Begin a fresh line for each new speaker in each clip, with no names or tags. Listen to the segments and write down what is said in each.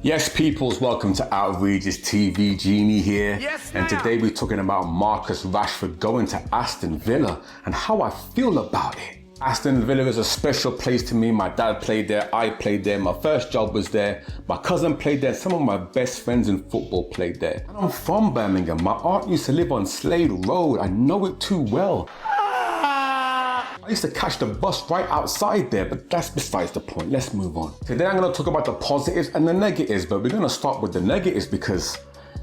Yes, peoples, welcome to Outrageous TV. Genie here.
Yes,
and today we're talking about Marcus Rashford going to Aston Villa and how I feel about it. Aston Villa is a special place to me. My dad played there, I played there, my first job was there, my cousin played there, some of my best friends in football played there. And I'm from Birmingham. My aunt used to live on Slade Road. I know it too well. I used to catch the bus right outside there, but that's besides the point. Let's move on. Today I'm going to talk about the positives and the negatives, but we're going to start with the negatives because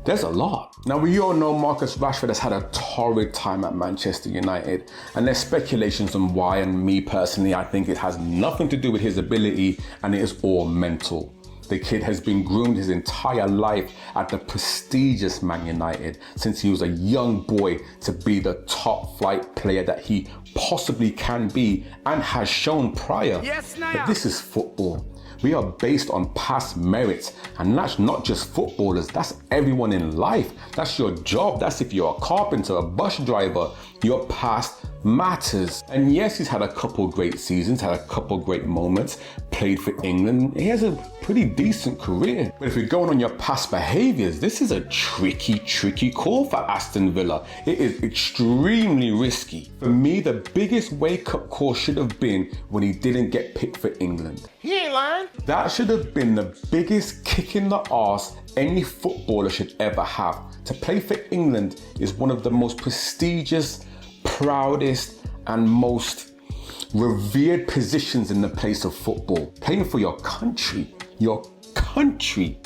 there's a lot. Now, we all know Marcus Rashford has had a torrid time at Manchester United, and there's speculations on why, and me personally, I think it has nothing to do with his ability and it is all mental. The kid has been groomed his entire life at the prestigious Man United since he was a young boy to be the top flight player that he possibly can be and has shown prior.
Yes,
but this is football. We are based on past merits, and that's not just footballers, that's everyone in life. That's your job. That's if you're a carpenter, a bus driver, your past matters. And yes, he's had a couple great seasons, had a couple great moments, played for England. He has a pretty decent career. But if you're going on your past behaviors, this is a tricky call for Aston Villa. It is extremely risky. For me, the biggest wake-up call should have been when he didn't get picked for England.
He ain't lying.
That should have been the biggest kick in the arse any footballer should ever have. To play for England is one of the most prestigious, proudest, and most revered positions in the place of football. Playing for your country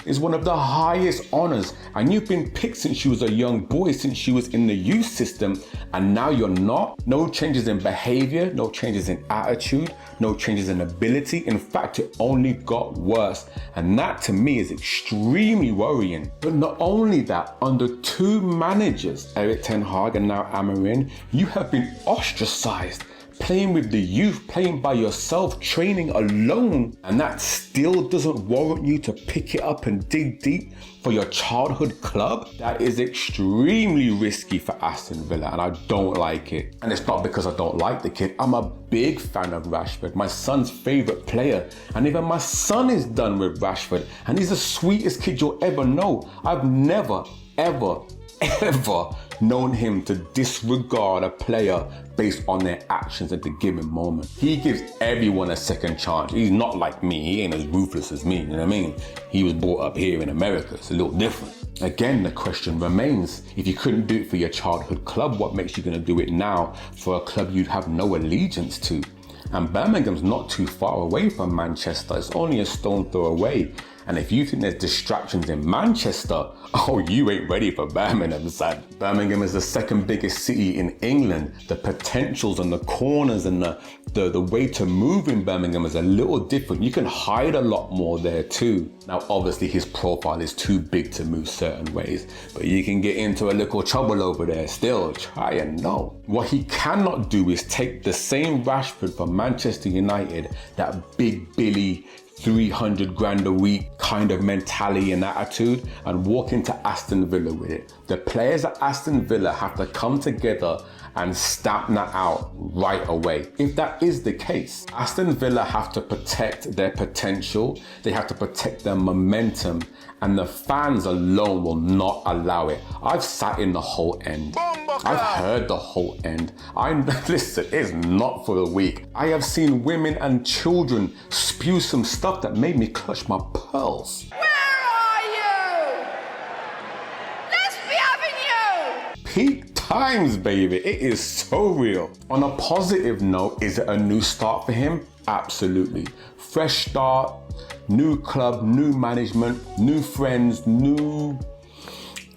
is one of the highest honors, and you've been picked since you was a young boy, since you was in the youth system, and now you're not. No changes in behavior, no changes in attitude, no changes in ability. In fact, it only got worse, and that to me is extremely worrying. But not only that, under two managers, Erik ten Hag and now Amorim, you have been ostracized. Playing with the youth, playing by yourself, training alone, and that still doesn't warrant you to pick it up and dig deep for your childhood club? That is extremely risky for Aston Villa, and I don't like it. And it's not because I don't like the kid. I'm a big fan of Rashford, my son's favorite player, and even my son is done with Rashford, and he's the sweetest kid you'll ever know. I've never, ever known him to disregard a player based on their actions at the given moment. He gives everyone a second chance. He's not like me. He ain't as ruthless as me, you know what I mean? He was brought up here in America. It's a little different. Again, the question remains, if you couldn't do it for your childhood club, what makes you gonna do it now for a club you'd have no allegiance to? And Birmingham's not too far away from Manchester. It's only a stone throw away. And if you think there's distractions in Manchester, oh, you ain't ready for Birmingham, son. Birmingham is the second biggest city in England. The potentials and the corners and the way to move in Birmingham is a little different. You can hide a lot more there too. Now, obviously his profile is too big to move certain ways, but you can get into a little trouble over there still. Try and know. What he cannot do is take the same Rashford from Manchester United, that big Billy, 300 grand a week kind of mentality and attitude, and walk into Aston Villa with it. The players at Aston Villa have to come together and stamp that out right away. If that is the case, Aston Villa have to protect their potential, they have to protect their momentum, and the fans alone will not allow it. I've sat in the whole end. I've heard the whole end. Listen, it's not for the weak. I have seen women and children spew some stuff that made me clutch my pearls.
Where are you? Let's be having you.
Peak times, baby. It is so real. On a positive note, is it a new start for him? Absolutely. Fresh start, new club, new management, new friends, new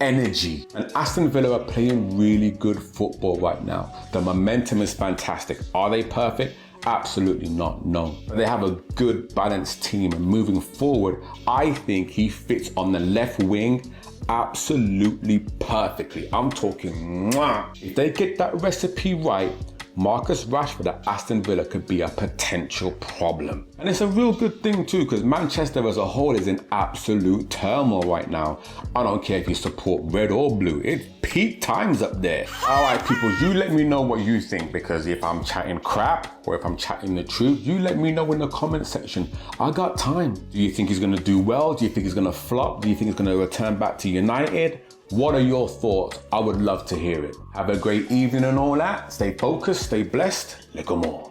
energy. And Aston Villa are playing really good football right now. The momentum is fantastic. Are they perfect? Absolutely not, no. But they have a good balanced team, and moving forward, I think he fits on the left wing absolutely perfectly. I'm talking mwah. If they get that recipe right, Marcus Rashford at Aston Villa could be a potential problem. And it's a real good thing too, because Manchester as a whole is in absolute turmoil right now. I don't care if you support red or blue, it's peak times up there. All right, people, you let me know what you think, because if I'm chatting crap or if I'm chatting the truth, you let me know in the comment section. I got time. Do you think he's gonna do well? Do you think he's gonna flop? Do you think he's gonna return back to United? What are your thoughts? I would love to hear it. Have a great evening and all that. Stay focused, stay blessed. Little more.